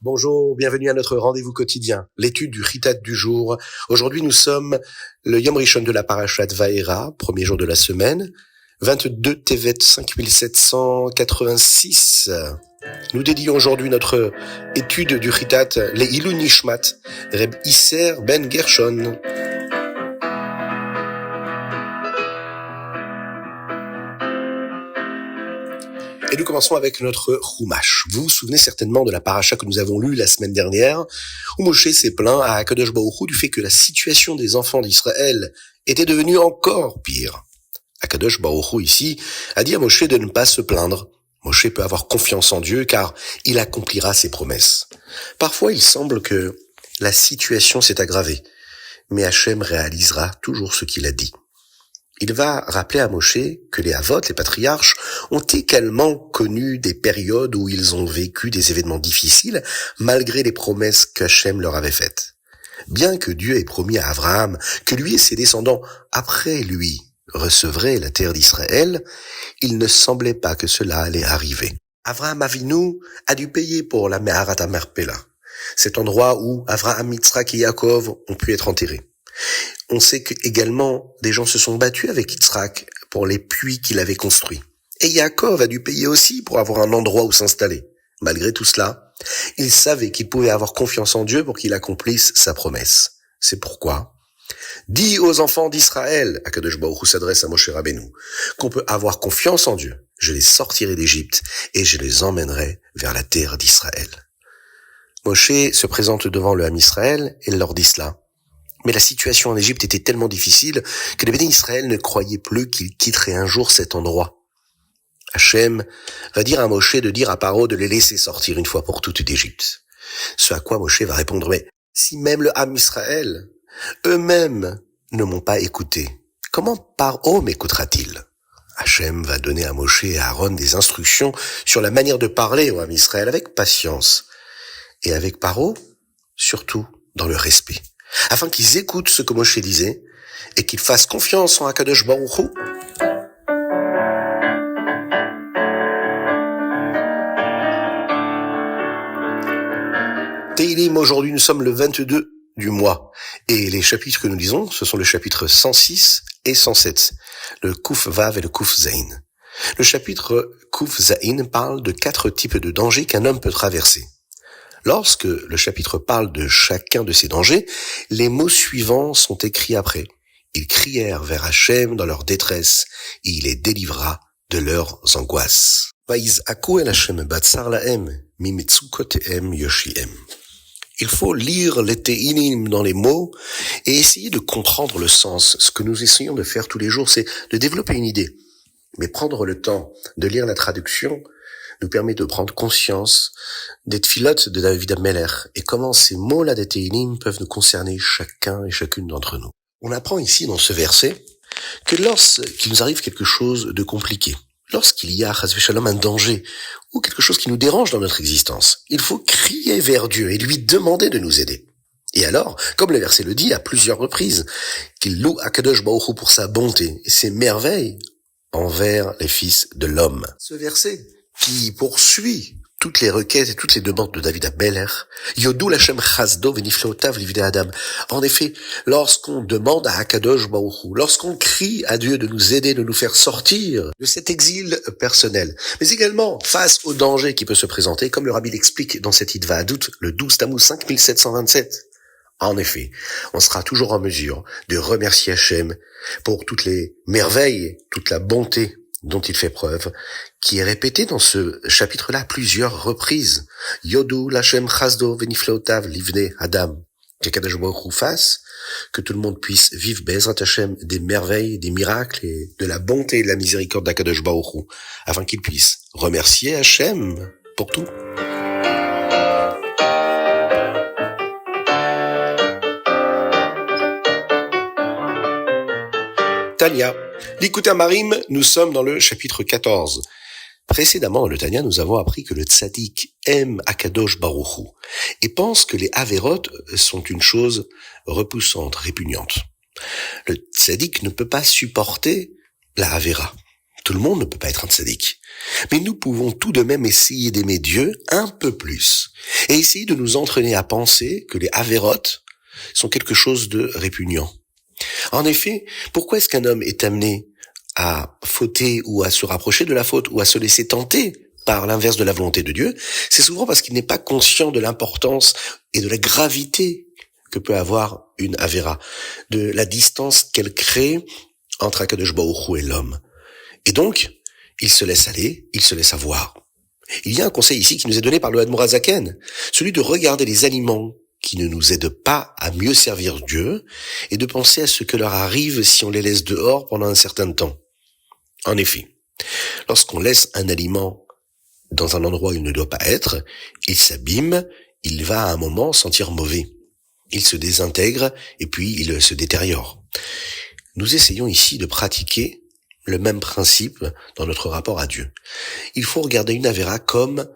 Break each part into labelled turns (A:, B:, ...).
A: Bonjour, bienvenue à notre rendez-vous quotidien, l'étude du Ritat du jour. Aujourd'hui, nous sommes le Yom Rishon de la Parashat Vaera, premier jour de la semaine, 22 Tevet 5786. Nous dédions aujourd'hui notre étude du Ritat, les Ilou Nishmat, Reb Isser ben Gershon. Et nous commençons avec notre Chumash. Vous vous souvenez certainement de la paracha que nous avons lue la semaine dernière, où Moshe s'est plaint à Akadosh Baruch Hu du fait que la situation des enfants d'Israël était devenue encore pire. Akadosh Baruch Hu ici a dit à Moshe de ne pas se plaindre. Moshe peut avoir confiance en Dieu car il accomplira ses promesses. Parfois il semble que la situation s'est aggravée, mais Hachem réalisera toujours ce qu'il a dit. Il va rappeler à Moshe que les Avot, les patriarches, ont également connu des périodes où ils ont vécu des événements difficiles malgré les promesses qu'Hachem leur avait faites. Bien que Dieu ait promis à Abraham que lui et ses descendants, après lui, recevraient la terre d'Israël, il ne semblait pas que cela allait arriver. Abraham Avinu a dû payer pour la Meharat HaMarpela, cet endroit où Abraham, Yitzhak et Yaakov ont pu être enterrés. On sait que également des gens se sont battus avec Yitzhak pour les puits qu'il avait construits. Et Yaakov a dû payer aussi pour avoir un endroit où s'installer. Malgré tout cela, il savait qu'il pouvait avoir confiance en Dieu pour qu'il accomplisse sa promesse. C'est pourquoi, dis aux enfants d'Israël, Akadosh Baruch Hu s'adresse à Moshe Rabbeinu, qu'on peut avoir confiance en Dieu. Je les sortirai d'Égypte et je les emmènerai vers la terre d'Israël. Moshe se présente devant le Ham Israël et leur dit cela. Mais la situation en Égypte était tellement difficile que les bénis d'Israël ne croyaient plus qu'ils quitteraient un jour cet endroit. Hachem va dire à Moshe de dire à Paro de les laisser sortir une fois pour toutes d'Égypte. Ce à quoi Moshe va répondre, mais si même le Ham Israël, eux-mêmes ne m'ont pas écouté, comment Paro m'écoutera-t-il? Hachem va donner à Moshe et à Aaron des instructions sur la manière de parler au Ham Israël avec patience. Et avec Paro, surtout dans le respect. Afin qu'ils écoutent ce que Moshe disait et qu'ils fassent confiance en Akadosh Baruch Hu. Teilim, aujourd'hui nous sommes le 22 du mois et les chapitres que nous lisons, ce sont le chapitre 106 et 107, le Kuf Vav et le Kuf Zain. Le chapitre Kuf Zain parle de 4 types de dangers qu'un homme peut traverser. Lorsque le chapitre parle de chacun de ces dangers, les mots suivants sont écrits après. Ils crièrent vers Hachem dans leur détresse, et il les délivra de leurs angoisses. Vayiz'aku el Hachem batsar lahem, mimetzukotehem yoshihem. Il faut lire les Teilim dans les mots et essayer de comprendre le sens. Ce que nous essayons de faire tous les jours, c'est de développer une idée. Mais prendre le temps de lire la traduction nous permet de prendre conscience des tfilotes de David Ameller et comment ces mots-là des Teilim peuvent nous concerner chacun et chacune d'entre nous. On apprend ici dans ce verset que lorsqu'il nous arrive quelque chose de compliqué, lorsqu'il y a, chas v'shalom, un danger ou quelque chose qui nous dérange dans notre existence, il faut crier vers Dieu et lui demander de nous aider. Et alors, comme le verset le dit à plusieurs reprises, qu'il loue Akadosh Baruch Hu pour sa bonté et ses merveilles envers les fils de l'homme. Ce verset qui poursuit toutes les requêtes et toutes les demandes de David Ameller. Yodou Lashem Chasdo Veniflotav Livdei Adam. En effet, lorsqu'on demande à Akadosh Baruch Hu, lorsqu'on crie à Dieu de nous aider, de nous faire sortir de cet exil personnel, mais également face au danger qui peut se présenter, comme le Rabbi l'explique dans cette Hitva Adut, le 12 Tammuz 5727. En effet, on sera toujours en mesure de remercier Hachem pour toutes les merveilles, toute la bonté dont il fait preuve, qui est répété dans ce chapitre-là à plusieurs reprises. Yodou Lashem Chasdo Veniflotav Livnei Adam. Qu'Akadosh Baruch Hu fasse, que tout le monde puisse vivre Be'ezrat Hashem des merveilles, des miracles et de la bonté et de la miséricorde d'Akadosh Baruch Hu, afin qu'il puisse remercier Hachem pour tout. Tania. L'Ikutei Amarim, nous sommes dans le chapitre 14. Précédemment, dans le Tanya, nous avons appris que le tzaddik aime Akadosh Baruch Hu et pense que les Averot sont une chose repoussante, répugnante. Le tzaddik ne peut pas supporter la Avera. Tout le monde ne peut pas être un tzaddik. Mais nous pouvons tout de même essayer d'aimer Dieu un peu plus et essayer de nous entraîner à penser que les avérotes sont quelque chose de répugnant. En effet, pourquoi est-ce qu'un homme est amené à fauter ou à se rapprocher de la faute ou à se laisser tenter par l'inverse de la volonté de Dieu? C'est souvent parce qu'il n'est pas conscient de l'importance et de la gravité que peut avoir une avéra, de la distance qu'elle crée entre Akadosh Baruch Hu et l'homme. Et donc, il se laisse aller, il se laisse avoir. Il y a un conseil ici qui nous est donné par le Admor HaZaken, celui de regarder les aliments qui ne nous aident pas à mieux servir Dieu et de penser à ce que leur arrive si on les laisse dehors pendant un certain temps. En effet, lorsqu'on laisse un aliment dans un endroit où il ne doit pas être, il s'abîme, il va à un moment sentir mauvais. Il se désintègre et puis il se détériore. Nous essayons ici de pratiquer le même principe dans notre rapport à Dieu. Il faut regarder une avéra comme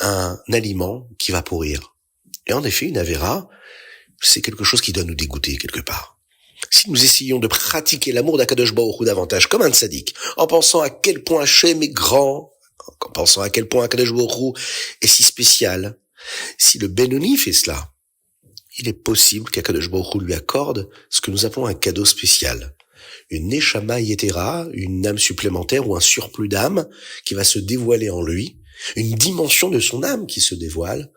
A: un aliment qui va pourrir. Et en effet, une avéra, c'est quelque chose qui doit nous dégoûter quelque part. Si nous essayons de pratiquer l'amour d'Akadosh Baruch Hu davantage comme un tzaddik, en pensant à quel point Hachem est grand, en pensant à quel point Akadosh Baruch Hu est si spécial, si le Benoni fait cela, il est possible qu'Akadosh Baruch Hu lui accorde ce que nous appelons un cadeau spécial. Une Neshama Yetera, une âme supplémentaire ou un surplus d'âme qui va se dévoiler en lui, une dimension de son âme qui se dévoile,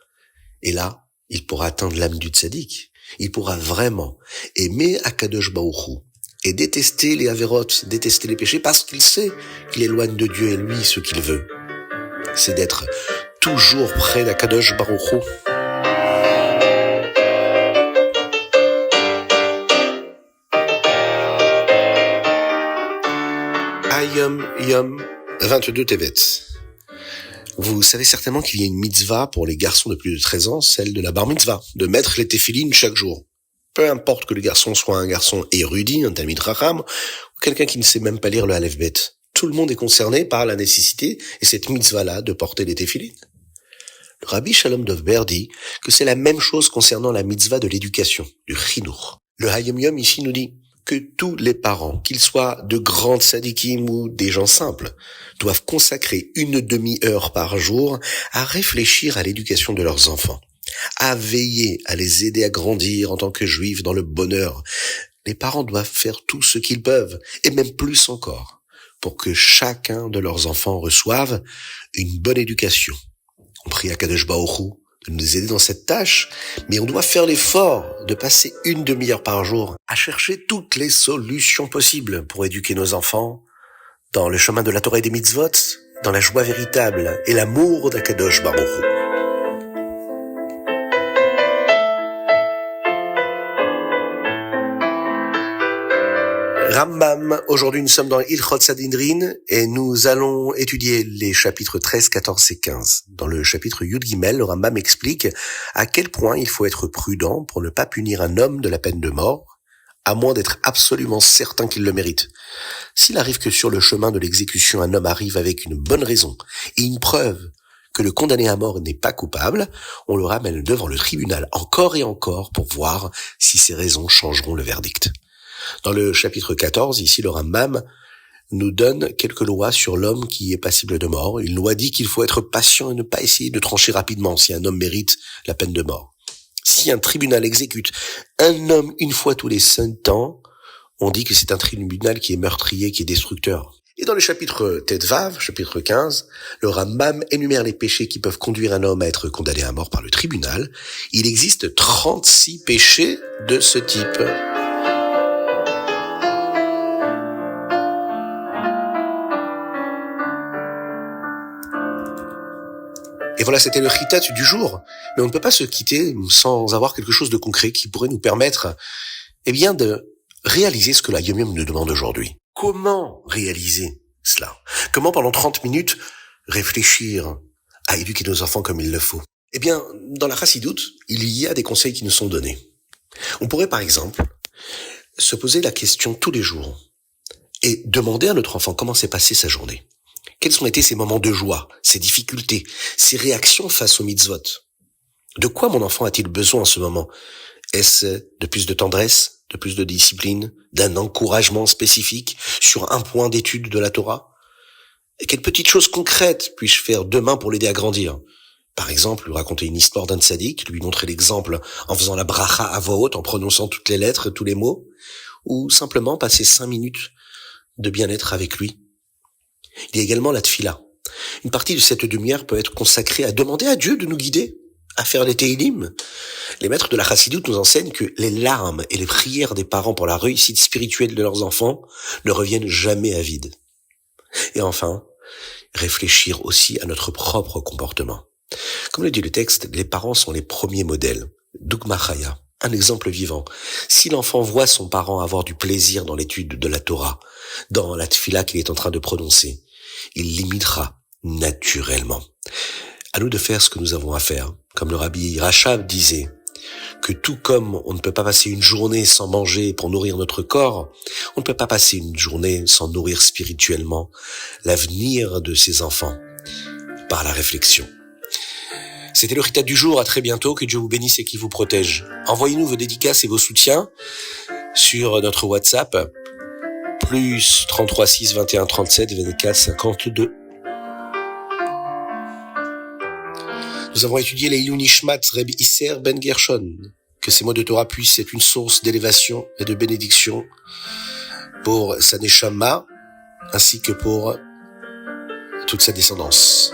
A: et là, il pourra atteindre l'âme du tzaddik. Il pourra vraiment aimer Akadosh Baruch Hu et détester les avérotes, détester les péchés parce qu'il sait qu'il éloigne de Dieu et lui ce qu'il veut. C'est d'être toujours près d'Akadosh Baruch Hu. Ayom Yom 22 Tevet. Vous savez certainement qu'il y a une mitzvah pour les garçons de plus de 13 ans, celle de la bar mitzvah, de mettre les téphilines chaque jour. Peu importe que le garçon soit un garçon érudit, un talmid racham, ou quelqu'un qui ne sait même pas lire le Aleph Bet. Tout le monde est concerné par la nécessité, et cette mitzvah-là, de porter les téphilines. Le Rabbi Shalom Dovber dit que c'est la même chose concernant la mitzvah de l'éducation, du chinour. Le Hayom Yom ici nous dit que tous les parents, qu'ils soient de grands tzadikim ou des gens simples, doivent consacrer une demi-heure par jour à réfléchir à l'éducation de leurs enfants, à veiller à les aider à grandir en tant que juifs dans le bonheur. Les parents doivent faire tout ce qu'ils peuvent, et même plus encore, pour que chacun de leurs enfants reçoive une bonne éducation. On prie à Kadosh Baruch Hu de nous aider dans cette tâche, mais on doit faire l'effort de passer une demi-heure par jour à chercher toutes les solutions possibles pour éduquer nos enfants dans le chemin de la Torah et des mitzvot, dans la joie véritable et l'amour d'Akadosh Baruch Hu. Rambam, aujourd'hui nous sommes dans Ilchot Sanhedrin et nous allons étudier les chapitres 13, 14 et 15. Dans le chapitre Yud Gimel, le Rambam explique à quel point il faut être prudent pour ne pas punir un homme de la peine de mort, à moins d'être absolument certain qu'il le mérite. S'il arrive que sur le chemin de l'exécution un homme arrive avec une bonne raison et une preuve que le condamné à mort n'est pas coupable, on le ramène devant le tribunal encore et encore pour voir si ces raisons changeront le verdict. Dans le chapitre 14, ici, le Rambam nous donne quelques lois sur l'homme qui est passible de mort. Une loi dit qu'il faut être patient et ne pas essayer de trancher rapidement si un homme mérite la peine de mort. Si un tribunal exécute un homme une fois tous les 5 ans, on dit que c'est un tribunal qui est meurtrier, qui est destructeur. Et dans le chapitre Tetvav, chapitre 15, le Rambam énumère les péchés qui peuvent conduire un homme à être condamné à mort par le tribunal. Il existe 36 péchés de ce type. Et voilà, c'était le chitat du jour. Mais on ne peut pas se quitter sans avoir quelque chose de concret qui pourrait nous permettre, de réaliser ce que la Yom Yom nous demande aujourd'hui. Comment réaliser cela? Comment pendant 30 minutes réfléchir à éduquer nos enfants comme il le faut? Dans la Chassidoute, il y a des conseils qui nous sont donnés. On pourrait par exemple se poser la question tous les jours et demander à notre enfant comment s'est passée sa journée. Quels ont été ses moments de joie, ses difficultés, ses réactions face aux mitzvot? De quoi mon enfant a-t-il besoin en ce moment? Est-ce de plus de tendresse, de plus de discipline, d'un encouragement spécifique sur un point d'étude de la Torah? Et quelle petite chose concrète puis-je faire demain pour l'aider à grandir? Par exemple, lui raconter une histoire d'un tzaddik, lui montrer l'exemple en faisant la bracha à voix haute, en prononçant toutes les lettres et tous les mots, ou simplement passer 5 minutes de bien-être avec lui. Il y a également la tfila. Une partie de cette demi-heure peut être consacrée à demander à Dieu de nous guider, à faire des télim. Les maîtres de la chassidoute nous enseignent que les larmes et les prières des parents pour la réussite spirituelle de leurs enfants ne reviennent jamais à vide. Et enfin, réfléchir aussi à notre propre comportement. Comme le dit le texte, les parents sont les premiers modèles. Dugma Chaya, un exemple vivant. Si l'enfant voit son parent avoir du plaisir dans l'étude de la Torah, dans la tfila qu'il est en train de prononcer, il l'imitera naturellement. À nous de faire ce que nous avons à faire. Comme le rabbi Rachab disait, que tout comme on ne peut pas passer une journée sans manger pour nourrir notre corps, on ne peut pas passer une journée sans nourrir spirituellement l'avenir de ses enfants par la réflexion. C'était le Ritat du jour, à très bientôt, que Dieu vous bénisse et qu'il vous protège. Envoyez-nous vos dédicaces et vos soutiens sur notre WhatsApp, plus 33 6 21 37 24 52. Nous avons étudié les Ilou Nishmat Reb Isser Ben Gershon. Que ces mots de Torah puissent être une source d'élévation et de bénédiction pour sa neshama, ainsi que pour toute sa descendance.